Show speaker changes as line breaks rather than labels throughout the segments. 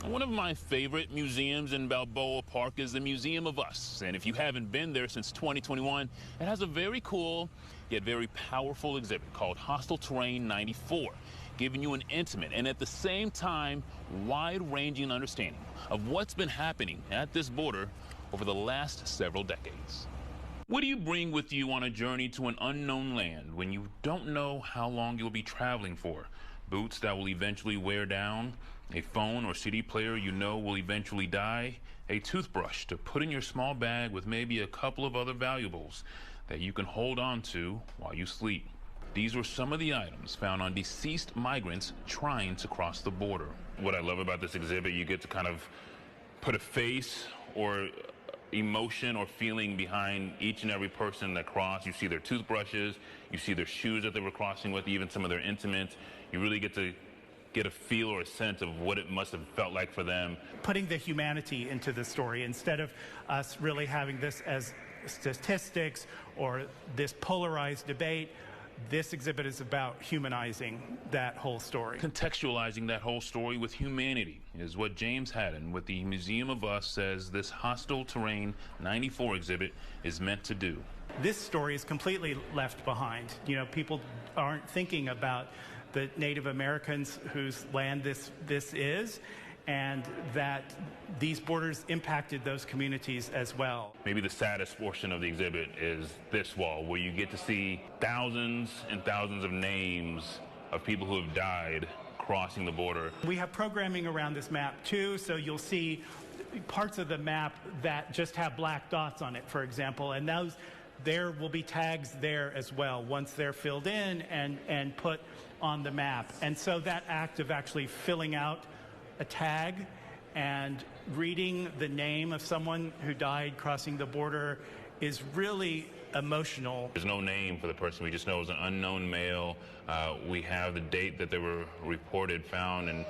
One of my favorite museums in Balboa Park is the Museum of Us. And if you haven't been there since 2021, it has a very cool yet very powerful exhibit called Hostile Terrain 94, giving you an intimate and at the same time wide-ranging understanding of what's been happening at this border over the last several decades. What do you bring with you on a journey to an unknown land when you don't know how long you'll be traveling for? Boots that will eventually wear down, a phone or CD player you know will eventually die, a toothbrush to put in your small bag with maybe a couple of other valuables that you can hold on to while you sleep. These were some of the items found on deceased migrants trying to cross the border. What I love about this exhibit, you get to kind of put a face or emotion or feeling behind each and every person that crossed. You see their toothbrushes, you see their shoes that they were crossing with, even some of their intimates. You really get to get a feel or a sense of what it must have felt like for them.
Putting the humanity into the story instead of us really having this as statistics or this polarized debate. This exhibit is about humanizing that whole story.
Contextualizing that whole story with humanity is what James Haddon with the Museum of Us says this Hostile Terrain 94 exhibit is meant to do.
This story is completely left behind. You know, people aren't thinking about the Native Americans whose land this is, and that these borders impacted those communities as well.
Maybe the saddest portion of the exhibit is this wall, where you get to see thousands and thousands of names of people who have died crossing the border.
We have programming around this map too, so you'll see parts of the map that just have black dots on it, for example, and those there will be tags there as well once they're filled in and put on the map. And so that act of actually filling out a tag and reading the name of someone who died crossing the border is really emotional.
There's no name for the person. We just know it was an unknown male. We have the date that they were reported found in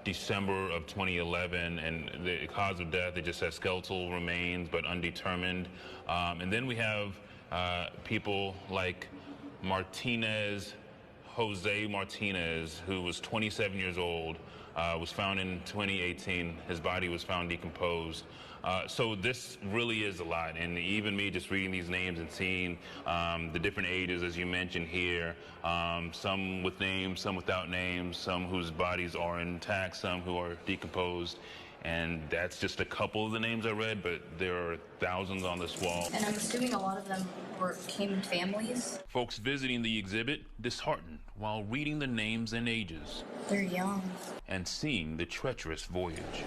December of 2011, and the cause of death, it just says skeletal remains but undetermined. And then we have people like Jose Martinez, who was 27 years old, was found in 2018. His body was found decomposed. So this really is a lot, and even me just reading these names and seeing the different ages, as you mentioned here, some with names, some without names, some whose bodies are intact, some who are decomposed. And that's just a couple of the names I read, but there are thousands on this wall.
And I'm assuming a lot of them came in families.
Folks visiting the exhibit disheartened while reading the names and ages.
They're young.
And seeing the treacherous voyage.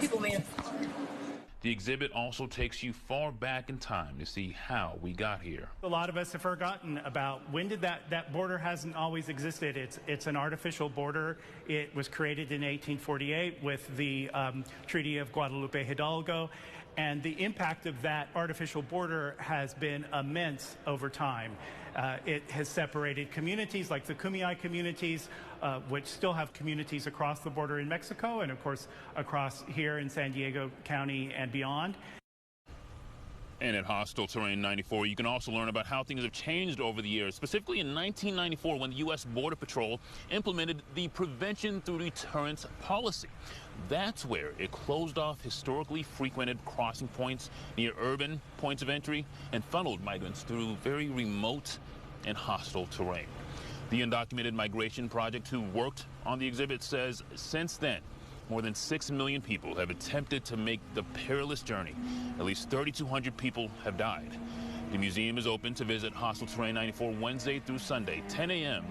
People made it.
The exhibit also takes you far back in time to see how we got here.
A lot of us have forgotten about when did that border hasn't always existed. It's an artificial border. It was created in 1848 with the Treaty of Guadalupe Hidalgo, and the impact of that artificial border has been immense over time. It has separated communities like the Kumeyaay communities, which still have communities across the border in Mexico and, of course, across here in San Diego County and beyond.
And at Hostile Terrain 94, you can also learn about how things have changed over the years, specifically in 1994 when the U.S. Border Patrol implemented the Prevention Through Deterrence policy. That's where it closed off historically frequented crossing points near urban points of entry and funneled migrants through very remote and hostile terrain. The Undocumented Migration Project, who worked on the exhibit, says since then, more than 6 million people have attempted to make the perilous journey. At least 3,200 people have died. The museum is open to visit Hostile Terrain 94 Wednesday through Sunday, 10 a.m.